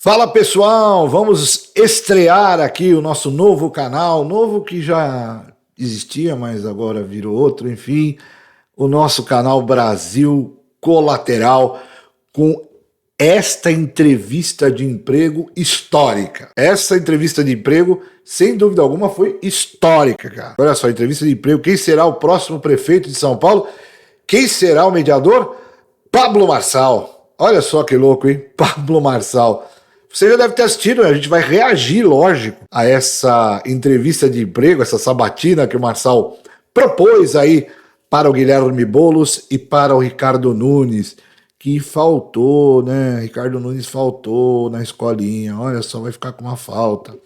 Fala pessoal, vamos estrear aqui o nosso novo canal, novo que já existia, mas agora virou outro, enfim, o nosso canal Brasil Colateral com esta entrevista de emprego histórica. Essa entrevista de emprego, sem dúvida alguma, foi histórica, cara. Olha só, entrevista de emprego, quem será o próximo prefeito de São Paulo? Quem será o mediador? Pablo Marçal. Olha só que louco, hein? Pablo Marçal. Você já deve ter assistido, né? A gente vai reagir, lógico, a essa entrevista de emprego, essa sabatina que o Marçal propôs aí para o Guilherme Boulos e para o Ricardo Nunes, que faltou, né? Ricardo Nunes faltou na escolinha, olha só, vai ficar com uma falta.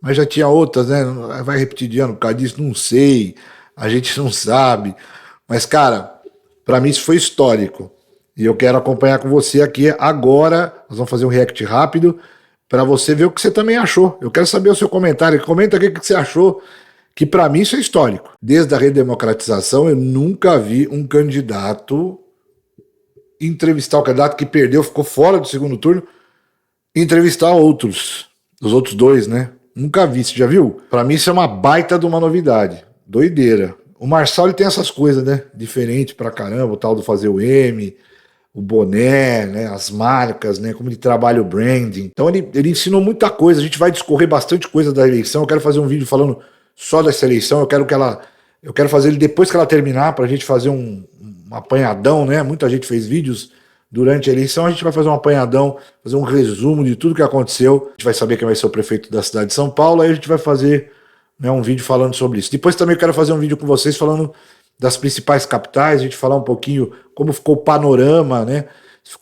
Mas já tinha outras, né? Vai repetir de ano por causa disso? Não sei, a gente não sabe. Mas, cara, para mim isso foi histórico. E eu quero acompanhar com você aqui agora. Nós vamos fazer um react rápido para você ver o que você também achou. Eu quero saber o seu comentário. Comenta aqui o que você achou, que para mim isso é histórico. Desde a redemocratização eu nunca vi um candidato entrevistar o candidato que perdeu, ficou fora do segundo turno, entrevistar outros, os outros dois, né? Nunca vi, você já viu? Para mim isso é uma baita de uma novidade. Doideira. O Marçal ele tem essas coisas, né? Diferente pra caramba, o tal do fazer o M, o boné, né, as marcas, né, como ele trabalha o branding. Então ele ensinou muita coisa, a gente vai discorrer bastante coisa da eleição. Eu quero fazer um vídeo falando só dessa eleição, eu quero fazer ele depois que ela terminar, pra gente fazer um apanhadão, né? Muita gente fez vídeos durante a eleição, a gente vai fazer um apanhadão, fazer um resumo de tudo que aconteceu. A gente vai saber quem vai ser o prefeito da cidade de São Paulo, aí a gente vai fazer, né, um vídeo falando sobre isso. Depois também eu quero fazer um vídeo com vocês falando das principais capitais, a gente falar um pouquinho como ficou o panorama, né?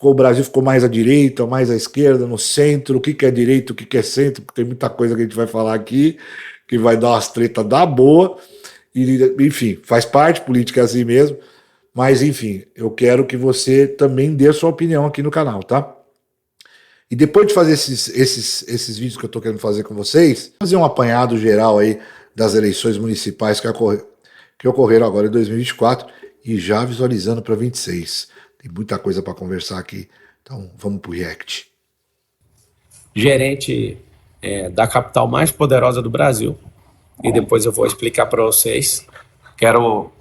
O Brasil ficou mais à direita, ou mais à esquerda, no centro, o que é direita, o que é centro, porque tem muita coisa que a gente vai falar aqui, que vai dar umas tretas da boa, e, enfim, faz parte, política é assim mesmo, mas enfim, eu quero que você também dê a sua opinião aqui no canal, tá? E depois de fazer esses vídeos que eu tô querendo fazer com vocês, fazer um apanhado geral aí das eleições municipais que ocorreram agora em 2024 e já visualizando para 26. Tem muita coisa para conversar aqui, então vamos pro react. Gerente da capital mais poderosa do Brasil, e depois eu vou explicar para vocês. Quero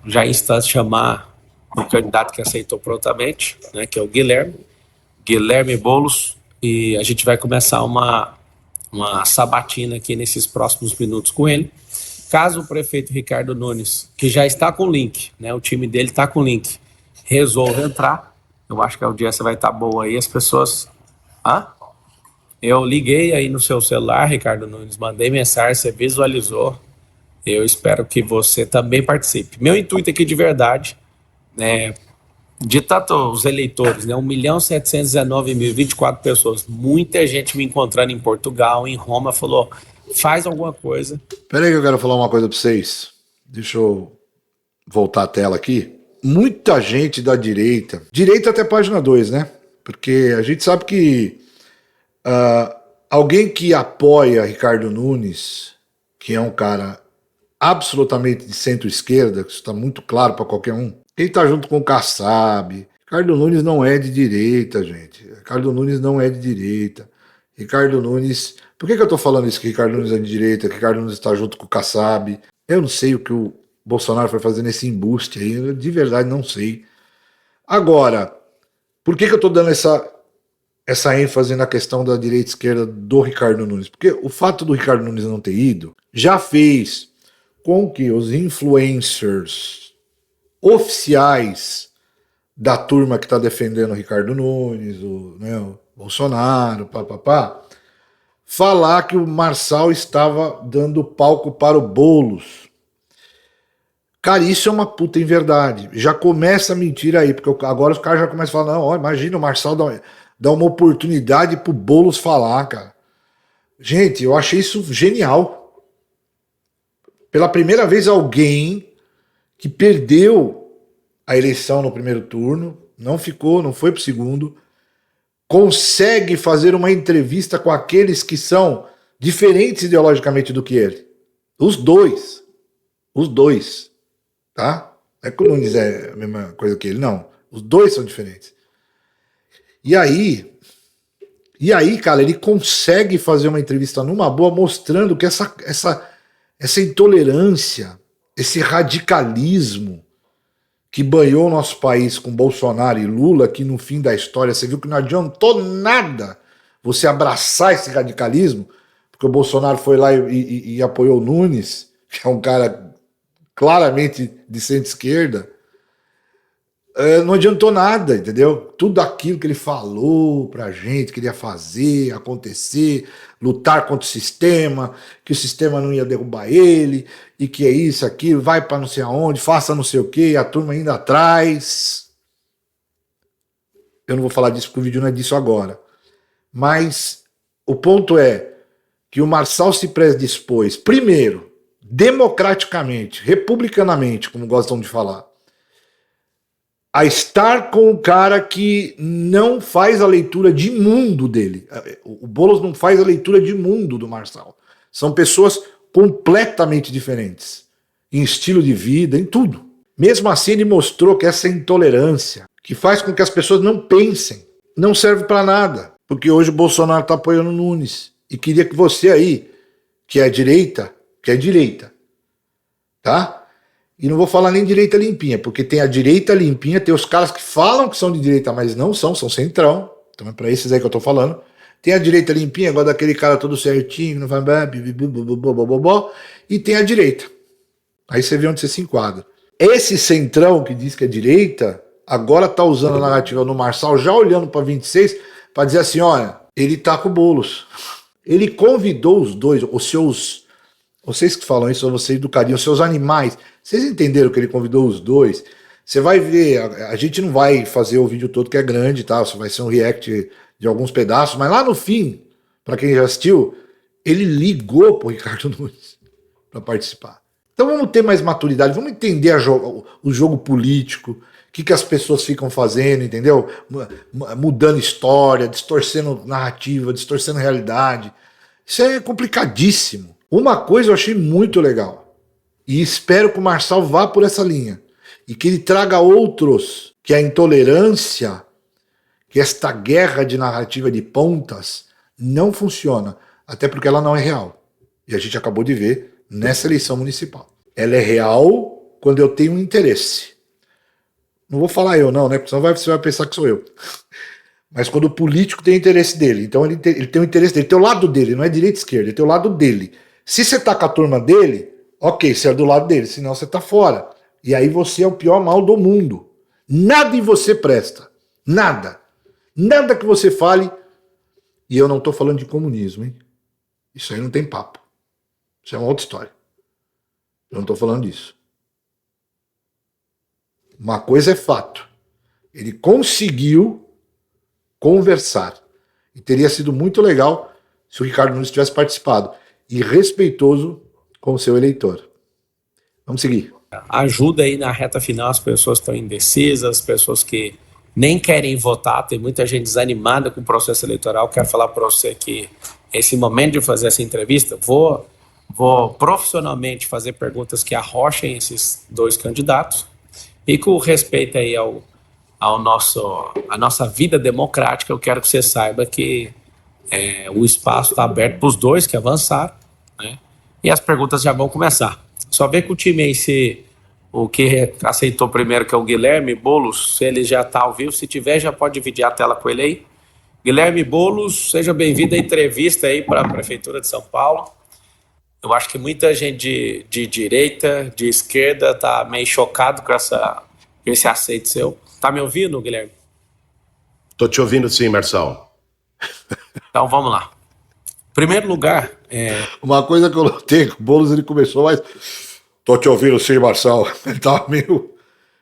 já em instante chamar o candidato que aceitou prontamente, né, que é o Guilherme Boulos, e a gente vai começar uma sabatina aqui nesses próximos minutos com ele. Caso o prefeito Ricardo Nunes, que já está com o link, né, o time dele está com o link, resolva entrar, eu acho que a audiência vai estar boa aí, as pessoas... Eu liguei aí no seu celular, Ricardo Nunes, mandei mensagem, você visualizou, eu espero que você também participe. Meu intuito aqui de verdade, né, de tanto os eleitores, né, 1.719.024 pessoas, muita gente me encontrando em Portugal, em Roma, falou... Faz alguma coisa. Pera aí que eu quero falar uma coisa para vocês. Deixa eu voltar a tela aqui. Muita gente da direita até página 2, né? Porque a gente sabe que alguém que apoia Ricardo Nunes, que é um cara absolutamente de centro-esquerda, que isso está muito claro para qualquer um, ele está junto com o Kassab. Ricardo Nunes não é de direita, gente. Ricardo Nunes não é de direita. Ricardo Nunes... Por que eu tô falando isso, que Ricardo Nunes é de direita, que Ricardo Nunes está junto com o Kassab? Eu não sei o que o Bolsonaro foi fazer nesse embuste aí, eu de verdade não sei. Agora, por que eu tô dando essa ênfase na questão da direita e esquerda do Ricardo Nunes? Porque o fato do Ricardo Nunes não ter ido já fez com que os influencers oficiais da turma que está defendendo o Ricardo Nunes, o Bolsonaro, falar que o Marçal estava dando palco para o Boulos. Cara, isso é uma puta inverdade. Já começa a mentir aí, porque agora os caras já começam a falar, não, ó, imagina o Marçal dá uma oportunidade pro Boulos falar, cara. Gente, eu achei isso genial. Pela primeira vez alguém que perdeu a eleição no primeiro turno, não foi pro segundo, consegue fazer uma entrevista com aqueles que são diferentes ideologicamente do que ele. Os dois, tá? Não é que o Nunes é a mesma coisa que ele, não. Os dois são diferentes. E aí E aí, cara, ele consegue fazer uma entrevista numa boa, mostrando que essa intolerância, esse radicalismo que banhou o nosso país com Bolsonaro e Lula, que no fim da história você viu que não adiantou nada você abraçar esse radicalismo, porque o Bolsonaro foi lá e apoiou o Nunes, que é um cara claramente de centro-esquerda. Não adiantou nada, entendeu? Tudo aquilo que ele falou pra gente, queria fazer, acontecer, lutar contra o sistema, que o sistema não ia derrubar ele, e que é isso, aquilo, vai pra não sei aonde, faça não sei o que, a turma ainda atrás. Eu não vou falar disso porque o vídeo não é disso agora. Mas o ponto é que o Marçal se predispôs, primeiro, democraticamente, republicanamente, como gostam de falar, a estar com o cara que não faz a leitura de mundo dele. O Boulos não faz a leitura de mundo do Marçal. São pessoas completamente diferentes, em estilo de vida, em tudo. Mesmo assim, ele mostrou que essa intolerância, que faz com que as pessoas não pensem, não serve para nada. Porque hoje o Bolsonaro está apoiando o Nunes. E queria que você aí, que é direita, tá? E não vou falar nem direita limpinha, porque tem a direita limpinha, tem os caras que falam que são de direita, mas não são centrão. Então é pra esses aí que eu tô falando. Tem a direita limpinha, igual daquele cara todo certinho, não vai... E tem a direita. Aí você vê onde você se enquadra. Esse centrão que diz que é direita, agora tá usando a narrativa no Marçal, já olhando pra 26, pra dizer assim, olha, ele tá com o Boulos. Ele convidou os dois, os seus... Vocês que falam isso, vocês do carinho, os seus animais, vocês entenderam que ele convidou os dois? Você vai ver, a gente não vai fazer o vídeo todo que é grande, tá? Só vai ser um react de alguns pedaços, mas lá no fim, para quem já assistiu, ele ligou pro Ricardo Nunes para participar. Então vamos ter mais maturidade, vamos entender o jogo político, o que as pessoas ficam fazendo, entendeu? Mudando história, distorcendo narrativa, distorcendo realidade. Isso é complicadíssimo. Uma coisa eu achei muito legal, e espero que o Marçal vá por essa linha, e que ele traga outros, que a intolerância, que esta guerra de narrativa de pontas não funciona, até porque ela não é real. E a gente acabou de ver nessa eleição municipal. Ela é real quando eu tenho um interesse. Não vou falar eu não, né? Porque senão você vai pensar que sou eu. Mas quando o político tem interesse dele, então ele tem o interesse dele, tem o lado dele, não é direita e esquerda, ele tem o lado dele. Se você tá com a turma dele, ok, você é do lado dele, senão você tá fora. E aí você é o pior mal do mundo. Nada em você presta. Nada. Nada que você fale. E eu não tô falando de comunismo, hein? Isso aí não tem papo. Isso é uma outra história. Eu não tô falando disso. Uma coisa é fato. Ele conseguiu conversar. E teria sido muito legal se o Ricardo Nunes tivesse participado. E respeitoso com o seu eleitor. Vamos seguir. Ajuda aí na reta final, as pessoas estão indecisas, as pessoas que nem querem votar, tem muita gente desanimada com o processo eleitoral. Quero falar para você que esse momento de fazer essa entrevista, vou profissionalmente fazer perguntas que arrochem esses dois candidatos e com respeito aí a nossa vida democrática, eu quero que você saiba que o espaço está aberto para os dois que avançaram, né? E as perguntas já vão começar. Só ver com o time aí o que aceitou primeiro, que é o Guilherme Boulos, se ele já está ao vivo. Se tiver, já pode dividir a tela com ele aí. Guilherme Boulos, seja bem-vindo à entrevista aí para a Prefeitura de São Paulo. Eu acho que muita gente de direita, de esquerda, está meio chocado com esse aceito seu. Tá me ouvindo, Guilherme? Tô te ouvindo sim, Marçal. Então vamos lá. Primeiro lugar... Uma coisa que eu notei, o Boulos ele começou mais... Tô te ouvindo sim, Marçal. Ele tava meio...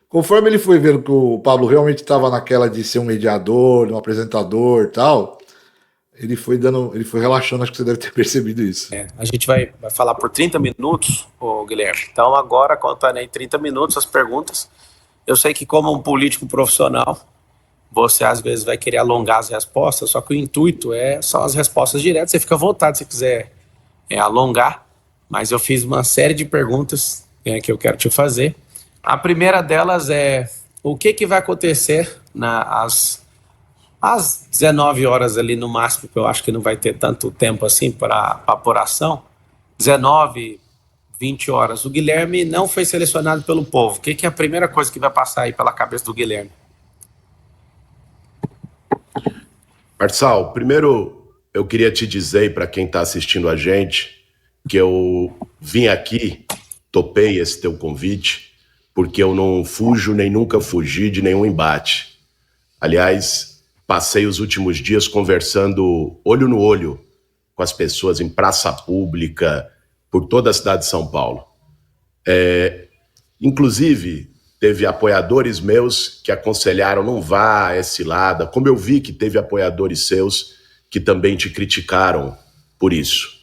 Conforme ele foi vendo que o Pablo realmente estava naquela de ser um mediador, um apresentador e tal, ele foi relaxando, acho que você deve ter percebido isso. A gente vai falar por 30 minutos, Guilherme. Então agora, contando aí 30 minutos as perguntas, eu sei que como um político profissional, você às vezes vai querer alongar as respostas, só que o intuito são as respostas diretas. Você fica à vontade se quiser alongar, mas eu fiz uma série de perguntas que eu quero te fazer. A primeira delas é: o que vai acontecer Às 19 horas ali no máximo, que eu acho que não vai ter tanto tempo assim para apuração, 19, 20 horas, o Guilherme não foi selecionado pelo povo. O que é a primeira coisa que vai passar aí pela cabeça do Guilherme? Marçal, primeiro eu queria te dizer para quem está assistindo a gente que eu vim aqui, topei esse teu convite, porque eu não fujo nem nunca fugi de nenhum embate. Aliás, passei os últimos dias conversando olho no olho com as pessoas em praça pública, por toda a cidade de São Paulo. Inclusive, teve apoiadores meus que aconselharam não vá a esse lado, como eu vi que teve apoiadores seus que também te criticaram por isso.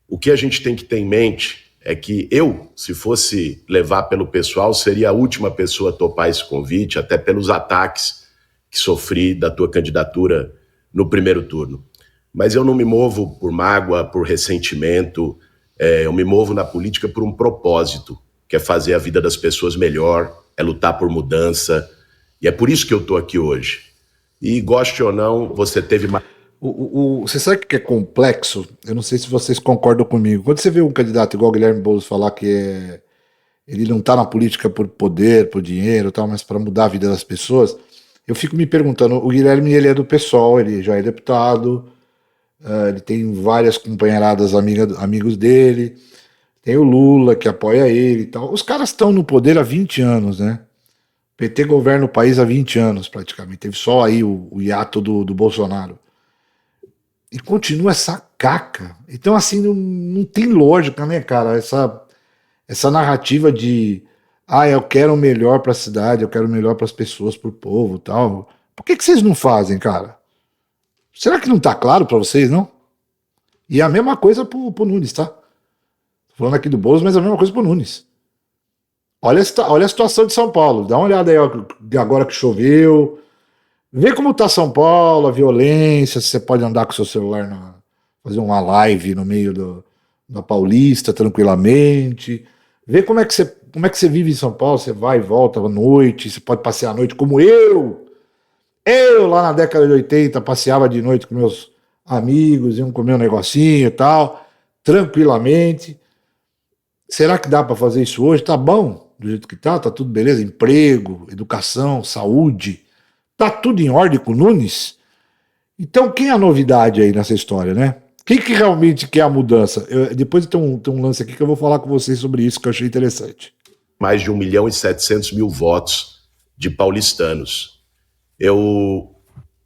O que a gente tem que ter em mente é que eu, se fosse levar pelo pessoal, seria a última pessoa a topar esse convite, até pelos ataques que sofri da tua candidatura no primeiro turno. Mas eu não me movo por mágoa, por ressentimento, eu me movo na política por um propósito, que é fazer a vida das pessoas melhor, é lutar por mudança, e é por isso que eu estou aqui hoje. E goste ou não, você teve mais... Você sabe o que é complexo? Eu não sei se vocês concordam comigo. Quando você vê um candidato igual o Guilherme Boulos falar que ele não está na política por poder, por dinheiro, tal, mas para mudar a vida das pessoas, eu fico me perguntando, o Guilherme ele é do PSOL, ele já é deputado, ele tem várias companheiradas amigos dele, tem o Lula que apoia ele e tal. Os caras estão no poder há 20 anos, né? O PT governa o país há 20 anos praticamente, teve só aí o hiato do Bolsonaro. E continua essa caca. Então, assim, não tem lógica, né, cara? Essa narrativa de eu quero o melhor para a cidade, eu quero o melhor para as pessoas, para o povo e tal. Por que vocês não fazem, cara? Será que não tá claro para vocês, não? E é a mesma coisa pro Nunes, tá? Tô falando aqui do Boulos, mas é a mesma coisa pro Nunes. Olha a situação de São Paulo. Dá uma olhada aí agora que choveu. Vê como tá São Paulo, a violência, se você pode andar com seu celular, fazer uma live no meio da Paulista tranquilamente. Vê como é que você vive em São Paulo, você vai e volta à noite, você pode passear à noite como eu. Eu lá na década de 80 passeava de noite com meus amigos, iam comer um negocinho e tal, tranquilamente. Será que dá para fazer isso hoje? Tá bom do jeito que tá tudo beleza, emprego, educação, saúde. Tá tudo em ordem com o Nunes? Então, quem é a novidade aí nessa história, né? Quem que realmente quer a mudança? Depois tem um lance aqui que eu vou falar com vocês sobre isso, que eu achei interessante. Mais de 1.700.000 votos de paulistanos. Eu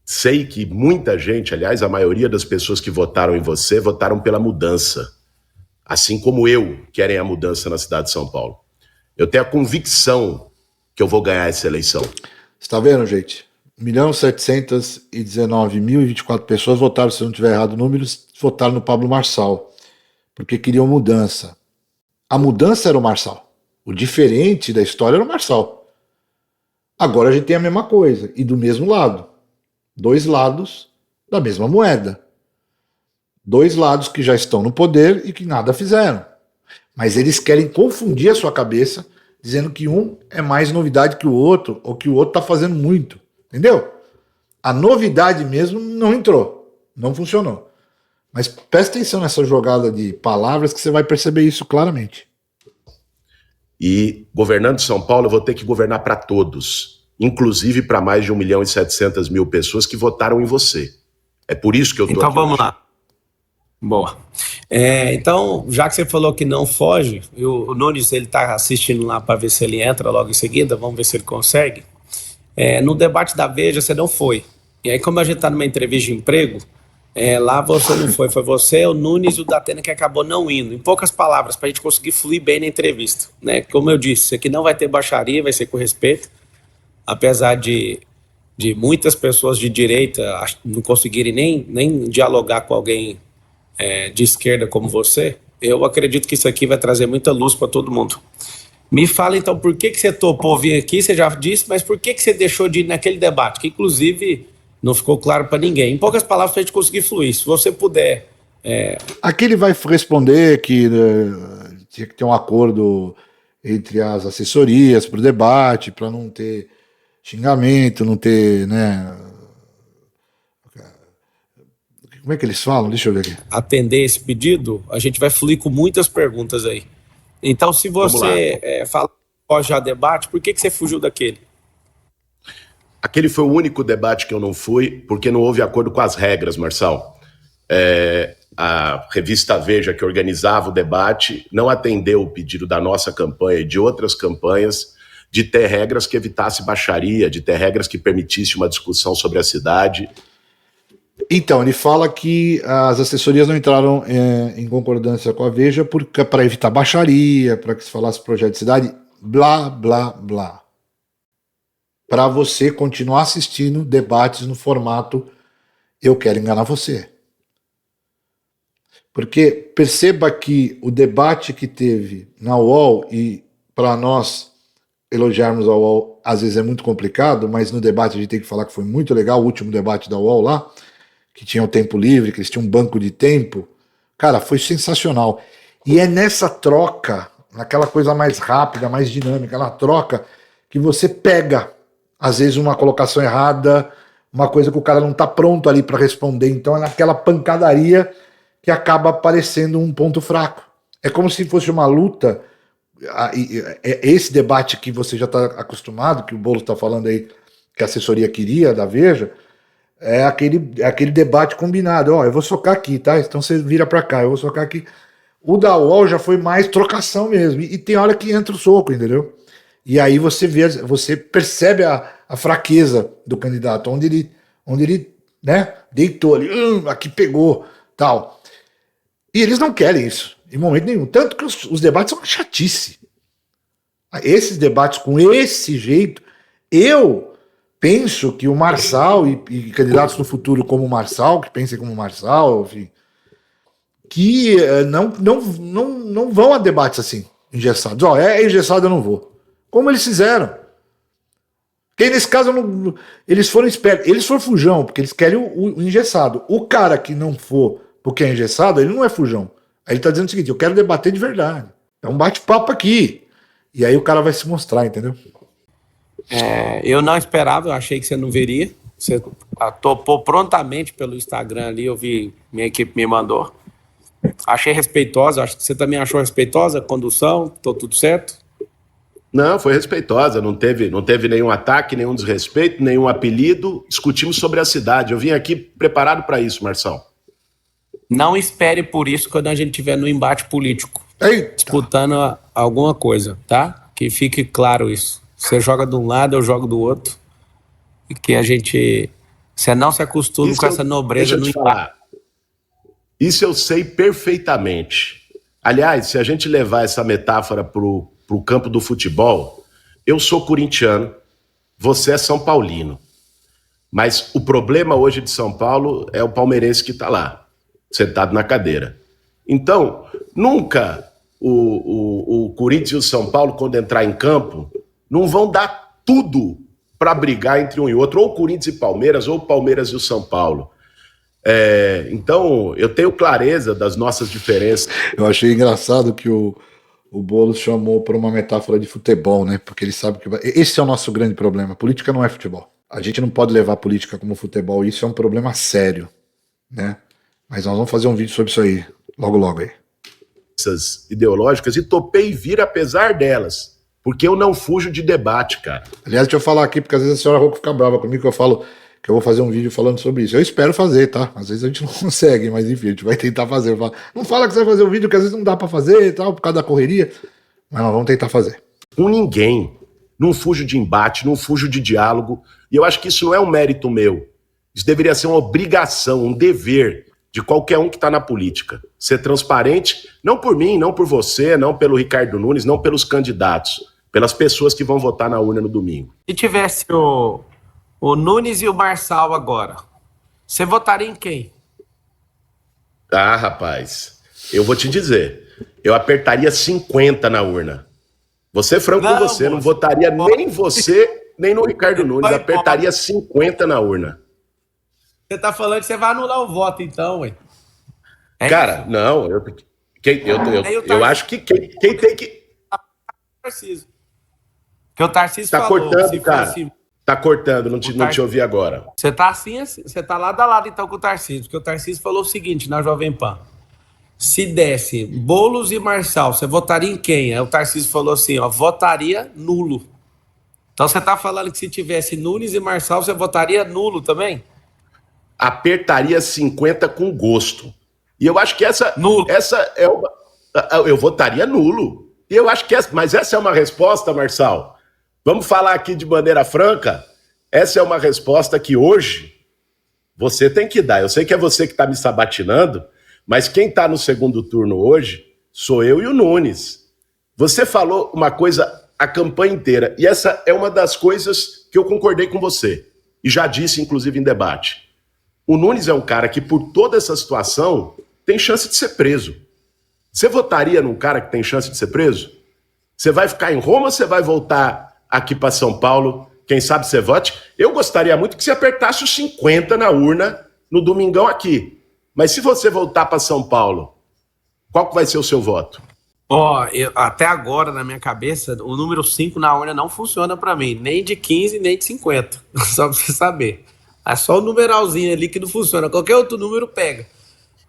sei que muita gente, aliás, a maioria das pessoas que votaram em você, votaram pela mudança. Assim como eu, querem a mudança na cidade de São Paulo. Eu tenho a convicção que eu vou ganhar essa eleição. Você tá vendo, gente? 1.719.024 pessoas votaram, se eu não tiver errado números, votaram no Pablo Marçal, porque queriam mudança. A mudança era o Marçal. O diferente da história era o Marçal. Agora a gente tem a mesma coisa, e do mesmo lado. Dois lados da mesma moeda. Dois lados que já estão no poder e que nada fizeram. Mas eles querem confundir a sua cabeça, dizendo que um é mais novidade que o outro, ou que o outro está fazendo muito. Entendeu? A novidade mesmo não entrou, não funcionou. Mas presta atenção nessa jogada de palavras que você vai perceber isso claramente. E governando São Paulo, eu vou ter que governar para todos, inclusive para mais de 1.700.000 pessoas que votaram em você. É por isso que eu estou aqui. Então vamos lá. Boa. Então, já que você falou que não foge, o Nunes ele está assistindo lá para ver se ele entra logo em seguida, vamos ver se ele consegue. No debate da Veja você não foi. E aí, como a gente está numa entrevista de emprego, lá você não foi. Foi você, o Nunes e o Datena que acabou não indo. Em poucas palavras, para a gente conseguir fluir bem na entrevista. Né? Como eu disse, isso aqui não vai ter baixaria, vai ser com respeito. Apesar de muitas pessoas de direita não conseguirem nem dialogar com alguém de esquerda como você, eu acredito que isso aqui vai trazer muita luz para todo mundo. Me fala então por que você topou vir aqui, você já disse, mas por que você deixou de ir naquele debate, que inclusive não ficou claro para ninguém. Em poucas palavras, para a gente conseguir fluir, se você puder... Aqui ele vai responder que tinha que ter um acordo entre as assessorias para o debate, para não ter xingamento, não ter, né, Como é que eles falam? Deixa eu ver aqui. Atender esse pedido, a gente vai fluir com muitas perguntas aí. Então, se você fala pós já debate, por que você fugiu daquele? Aquele foi o único debate que eu não fui, porque não houve acordo com as regras, Marçal. A revista Veja, que organizava o debate, não atendeu o pedido da nossa campanha e de outras campanhas de ter regras que evitasse baixaria, de ter regras que permitisse uma discussão sobre a cidade. Então, ele fala que as assessorias não entraram em concordância com a Veja para evitar baixaria, para que se falasse projeto de cidade, blá, blá, blá. Para você continuar assistindo debates no formato eu quero enganar você. Porque perceba que o debate que teve na UOL, e para nós elogiarmos a UOL às vezes é muito complicado, mas no debate a gente tem que falar que foi muito legal, o último debate da UOL lá, que tinha o tempo livre, que eles tinham um banco de tempo, cara, foi sensacional. E é nessa troca, naquela coisa mais rápida, mais dinâmica, na troca, que você pega, às vezes, uma colocação errada, uma coisa que o cara não está pronto ali para responder, então é naquela pancadaria que acaba aparecendo um ponto fraco. É como se fosse uma luta, esse debate que você já está acostumado, que o Boulos está falando aí, que a assessoria queria, da Veja, é aquele debate combinado. Ó, eu vou socar aqui, tá? Então você vira pra cá, eu vou socar aqui. O da UOL já foi mais trocação mesmo. E tem hora que entra o soco, entendeu? E aí você percebe a fraqueza do candidato, onde ele né, deitou ali, aqui pegou, tal. E eles não querem isso, em momento nenhum. Tanto que os debates são uma chatice. Esses debates com esse jeito, eu penso que o Marçal e candidatos no futuro como o Marçal, que pensem como o Marçal, enfim, que não vão a debates assim, engessados. Ó, é engessado, eu não vou. Como eles fizeram. Porque nesse caso eles foram espertos. Eles foram fujão, porque eles querem o engessado. O cara que não for porque é engessado, ele não é fujão. Aí ele tá dizendo o seguinte, eu quero debater de verdade. É um bate-papo aqui. E aí o cara vai se mostrar, entendeu? Eu não esperava, eu achei que você não viria. Você topou prontamente pelo Instagram ali, eu vi, minha equipe me mandou. Achei respeitosa, acho que você também achou respeitosa a condução, tô tudo certo? Não, foi respeitosa, não teve nenhum ataque, nenhum desrespeito, nenhum apelido. Discutimos sobre a cidade. Eu vim aqui preparado para isso, Marção. Não espere por isso quando a gente estiver no embate político. Eita. Disputando alguma coisa, tá? Que fique claro isso. Você joga de um lado, eu jogo do outro. E que você não se acostume com essa nobreza no embate. Isso eu sei perfeitamente. Aliás, se a gente levar essa metáfora pro campo do futebol, eu sou corintiano, você é São Paulino. Mas o problema hoje de São Paulo é o palmeirense que está lá, sentado na cadeira. Então, nunca o Corinthians e o São Paulo, quando entrar em campo, não vão dar tudo para brigar entre um e outro, ou Corinthians e Palmeiras, ou Palmeiras e o São Paulo. Então, eu tenho clareza das nossas diferenças. Eu achei engraçado que o Boulos chamou por uma metáfora de futebol, né? Porque ele sabe que esse é o nosso grande problema. Política não é futebol. A gente não pode levar a política como futebol. Isso é um problema sério, né? Mas nós vamos fazer um vídeo sobre isso aí, logo, logo aí. Essas ideológicas, e topei vir apesar delas. Porque eu não fujo de debate, cara. Aliás, deixa eu falar aqui, porque às vezes a senhora Rocco fica brava comigo que eu falo que eu vou fazer um vídeo falando sobre isso. Eu espero fazer, tá? Às vezes a gente não consegue, mas enfim, a gente vai tentar fazer. Eu falo, não fala que você vai fazer um vídeo que às vezes não dá pra fazer e tal, por causa da correria. Mas nós vamos tentar fazer. Com ninguém. Não fujo de embate, não fujo de diálogo. E eu acho que isso não é um mérito meu. Isso deveria ser uma obrigação, um dever de qualquer um que está na política. Ser transparente, não por mim, não por você, não pelo Ricardo Nunes, não pelos candidatos, pelas pessoas que vão votar na urna no domingo. Se tivesse o Nunes e o Marçal agora, você votaria em quem? Ah, rapaz, eu vou te dizer, eu apertaria 50 na urna. Vou ser franco com você, não votaria nem você, nem no Ricardo Nunes, apertaria 50 na urna. Você tá falando que você vai anular o voto, então, ué? Cara, isso? Não, eu acho que quem tem que... Tarcísio. Que o Tarcísio tá falou, cortando, cara. Tá cortando, não te ouvi agora. Você tá assim, você tá lado a lado então com o Tarcísio, porque o Tarcísio falou o seguinte na Jovem Pan: se desse Boulos e Marçal, você votaria em quem? Aí o Tarcísio falou assim, ó, votaria nulo. Então você tá falando que se tivesse Nunes e Marçal, você votaria nulo também? Apertaria 50 com gosto. E eu acho que essa é uma... Eu votaria nulo. E eu acho que mas essa é uma resposta, Marçal. Vamos falar aqui de maneira franca. Essa é uma resposta que hoje você tem que dar. Eu sei que é você que está me sabatinando, mas quem está no segundo turno hoje sou eu e o Nunes. Você falou uma coisa a campanha inteira, e essa é uma das coisas que eu concordei com você, e já disse, inclusive, em debate. O Nunes é um cara que, por toda essa situação, tem chance de ser preso. Você votaria num cara que tem chance de ser preso? Você vai ficar em Roma ou você vai voltar aqui para São Paulo? Quem sabe você vote? Eu gostaria muito que você apertasse os 50 na urna no domingão aqui. Mas se você voltar para São Paulo, qual que vai ser o seu voto? Até agora, na minha cabeça, o número 5 na urna não funciona para mim. Nem de 15, nem de 50. Só pra você saber. É só o numeralzinho ali que não funciona. Qualquer outro número pega.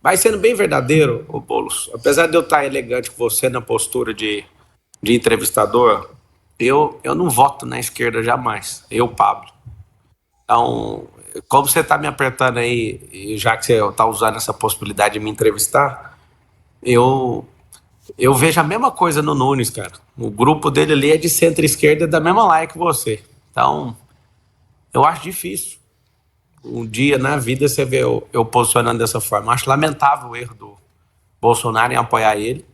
Mas sendo bem verdadeiro, ô Boulos, apesar de eu estar elegante com você na postura de entrevistador, eu não voto na esquerda jamais. Eu, Pablo. Então, como você está me apertando aí, e já que você está usando essa possibilidade de me entrevistar, eu vejo a mesma coisa no Nunes, cara. O grupo dele ali é de centro-esquerda, da mesma laia que você. Então, eu acho difícil um dia na vida você vê eu posicionando dessa forma. Eu acho lamentável o erro do Bolsonaro em apoiar ele.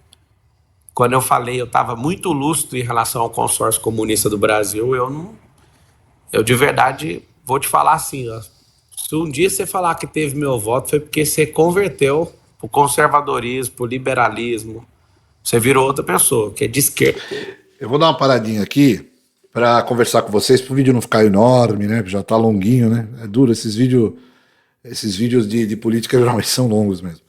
Quando eu falei, eu estava muito lúcido em relação ao consórcio comunista do Brasil. Eu de verdade vou te falar assim, ó, se um dia você falar que teve meu voto, foi porque você converteu pro conservadorismo, pro liberalismo. Você virou outra pessoa, que é de esquerda. Eu vou dar uma paradinha aqui para conversar com vocês, para o vídeo não ficar enorme, né? Já tá longuinho, né? É duro, esses vídeos de política geralmente são longos mesmo.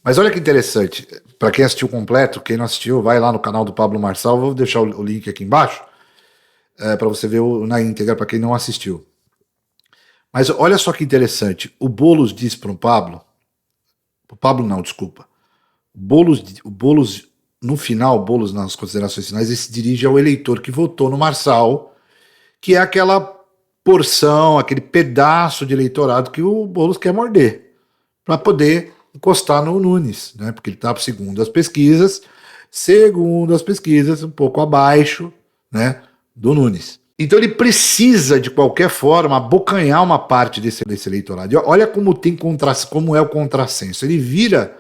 Mas olha que interessante, para quem assistiu completo, quem não assistiu, vai lá no canal do Pablo Marçal, vou deixar o link aqui embaixo, para você ver na íntegra, para quem não assistiu. Mas olha só que interessante, o Boulos diz para o Pablo não, desculpa, o Boulos no final, o Boulos nas considerações finais, ele se dirige ao eleitor que votou no Marçal, que é aquela porção, aquele pedaço de eleitorado que o Boulos quer morder, para poder encostar no Nunes, né? Porque ele está, segundo as pesquisas, um pouco abaixo, né, do Nunes. Então ele precisa, de qualquer forma, abocanhar uma parte desse eleitorado. E olha como é o contrassenso. Ele vira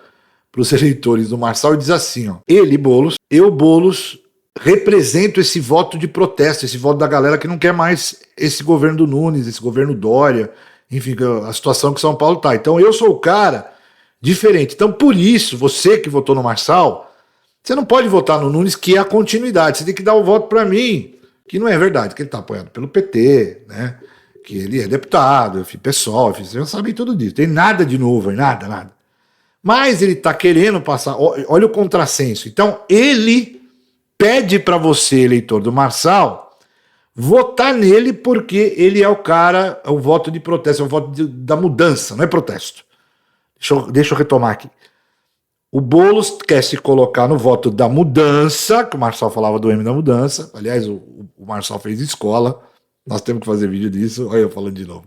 para os eleitores do Marçal e diz assim, ó, eu, Boulos, represento esse voto de protesto, esse voto da galera que não quer mais esse governo do Nunes, esse governo Dória, enfim, a situação que São Paulo tá. Então eu sou o cara diferente. Então por isso, você que votou no Marçal, você não pode votar no Nunes, que é a continuidade, você tem que dar o voto para mim, que não é verdade, que ele tá apoiado pelo PT, né, que ele é deputado, PSOL, vocês já sabem tudo disso, tem nada de novo, nada. Mas ele está querendo passar, olha o contrassenso. Então ele pede para você, eleitor do Marçal, votar nele porque ele é o cara, é o voto de protesto, é o voto da mudança, não é protesto. Deixa eu retomar aqui. O Boulos quer se colocar no voto da mudança, que o Marçal falava do M da mudança. Aliás, o Marçal fez escola, nós temos que fazer vídeo disso, olha eu falando de novo.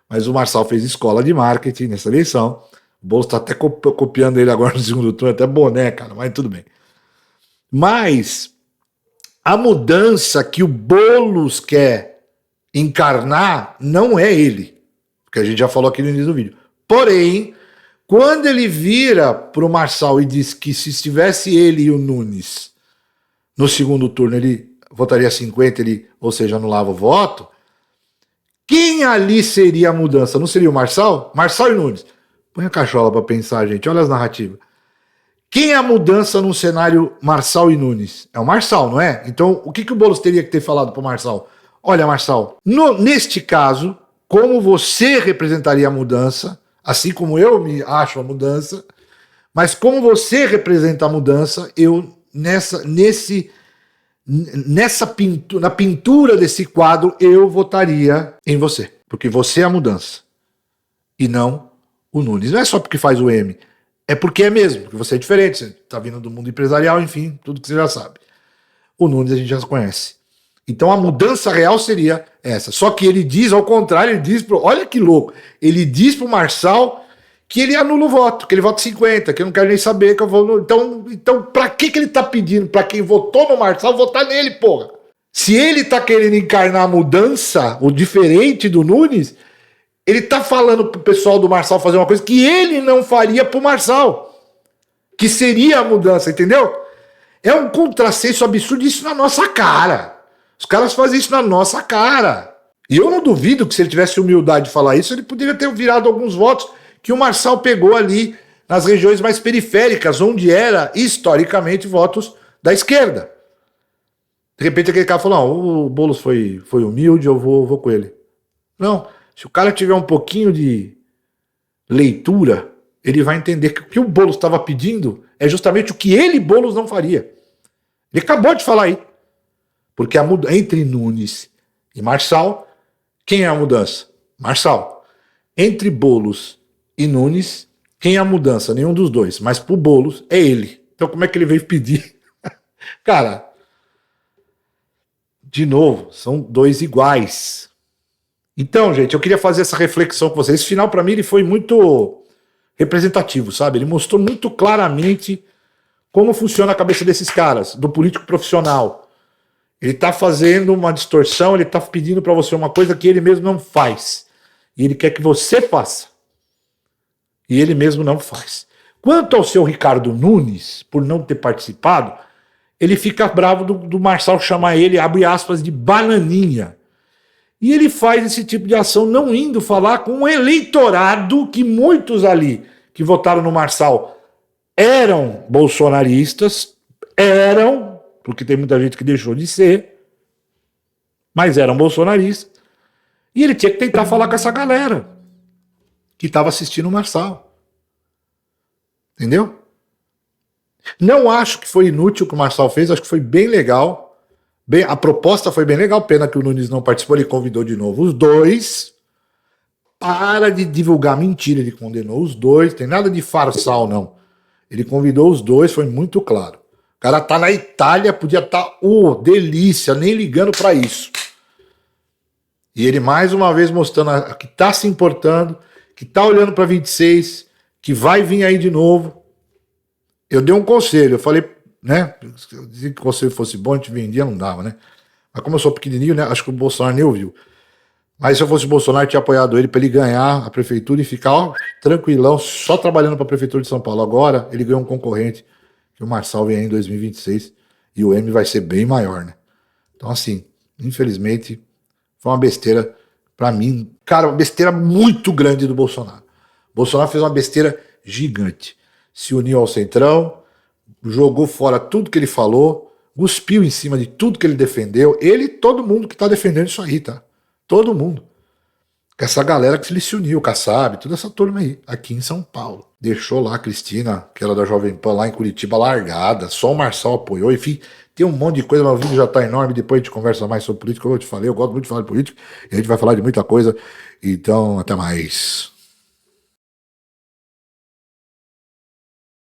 Mas o Marçal fez escola de marketing nessa eleição. O Boulos está até copiando ele agora no segundo turno, até boné, cara, mas tudo bem. Mas a mudança que o Boulos quer encarnar não é ele, porque a gente já falou aqui no início do vídeo. Porém, quando ele vira para o Marçal e diz que se estivesse ele e o Nunes no segundo turno, ele votaria 50, ou seja, anulava o voto, quem ali seria a mudança? Não seria o Marçal? Marçal e Nunes. Põe a cachola para pensar, gente. Olha as narrativas. Quem é a mudança num cenário Marçal e Nunes? É o Marçal, não é? Então, o que o Boulos teria que ter falado para o Marçal? Olha, Marçal, neste caso, como você representaria a mudança, assim como eu me acho a mudança, mas como você representa a mudança, eu, na pintura desse quadro, eu votaria em você. Porque você é a mudança. E não o Nunes. Não é só porque faz o M. É porque é mesmo. Porque você é diferente. Você está vindo do mundo empresarial, enfim, tudo que você já sabe. O Nunes a gente já conhece. Então a mudança real seria essa. Só que ele diz, ao contrário, ele diz olha que louco. Ele diz pro Marçal que ele anula o voto, que ele vota 50, que eu não quero nem saber que eu vou... Então pra que ele tá pedindo pra quem votou no Marçal votar nele, porra? Se ele tá querendo encarnar a mudança, o diferente do Nunes, ele tá falando pro pessoal do Marçal fazer uma coisa que ele não faria pro Marçal, que seria a mudança, entendeu? É um contrassenso absurdo, isso na nossa cara. Os caras fazem isso na nossa cara. E eu não duvido que se ele tivesse humildade de falar isso, ele poderia ter virado alguns votos que o Marçal pegou ali nas regiões mais periféricas, onde era, historicamente, votos da esquerda. De repente aquele cara falou, não, o Boulos foi humilde, eu vou com ele. Não, se o cara tiver um pouquinho de leitura, ele vai entender que o que o Boulos estava pedindo é justamente o que ele, Boulos, não faria. Ele acabou de falar aí. Porque entre Nunes e Marçal, quem é a mudança? Marçal. Entre Boulos e Nunes, quem é a mudança? Nenhum dos dois. Mas pro Boulos é ele. Então como é que ele veio pedir? Cara, de novo, são dois iguais. Então, gente, eu queria fazer essa reflexão com vocês. Esse final, para mim, ele foi muito representativo, sabe? Ele mostrou muito claramente como funciona a cabeça desses caras, do político profissional. Ele tá fazendo uma distorção, ele tá pedindo para você uma coisa que ele mesmo não faz. E ele quer que você faça. E ele mesmo não faz. Quanto ao seu Ricardo Nunes, por não ter participado, ele fica bravo do Marçal chamar ele, abre aspas, de bananinha. E ele faz esse tipo de ação não indo falar com um eleitorado que muitos ali que votaram no Marçal eram bolsonaristas, porque tem muita gente que deixou de ser, mas eram bolsonaristas. E ele tinha que tentar falar com essa galera que estava assistindo o Marçal. Entendeu? Não acho que foi inútil o que o Marçal fez, acho que foi bem legal. A proposta foi bem legal, pena que o Nunes não participou, ele convidou de novo os dois. Para de divulgar mentira, ele condenou os dois, tem nada de farsal não. Ele convidou os dois, foi muito claro. O cara tá na Itália, podia estar, delícia, nem ligando para isso. E ele mais uma vez mostrando que tá se importando, que tá olhando para 26, que vai vir aí de novo. Eu dei um conselho, eu falei, né? Se o conselho fosse bom, a gente vendia, não dava, né? Mas como eu sou pequenininho, né? Acho que o Bolsonaro nem ouviu. Mas se eu fosse o Bolsonaro, eu tinha apoiado ele para ele ganhar a prefeitura e ficar tranquilão, só trabalhando para a prefeitura de São Paulo. Agora ele ganhou um concorrente, que o Marçal vem aí em 2026, e o M vai ser bem maior, né? Então, assim, infelizmente, foi uma besteira para mim. Cara, uma besteira muito grande do Bolsonaro. O Bolsonaro fez uma besteira gigante. Se uniu ao Centrão, jogou fora tudo que ele falou, cuspiu em cima de tudo que ele defendeu. Ele e todo mundo que está defendendo isso aí, tá? Todo mundo. Essa galera que se uniu, Kassab, toda essa turma aí, aqui em São Paulo. Deixou lá a Cristina, que era da Jovem Pan, lá em Curitiba, largada. Só o Marçal apoiou. Enfim, tem um monte de coisa, mas o vídeo já tá enorme. Depois a gente conversa mais sobre política. Como eu te falei, eu gosto muito de falar de política. E a gente vai falar de muita coisa. Então, até mais.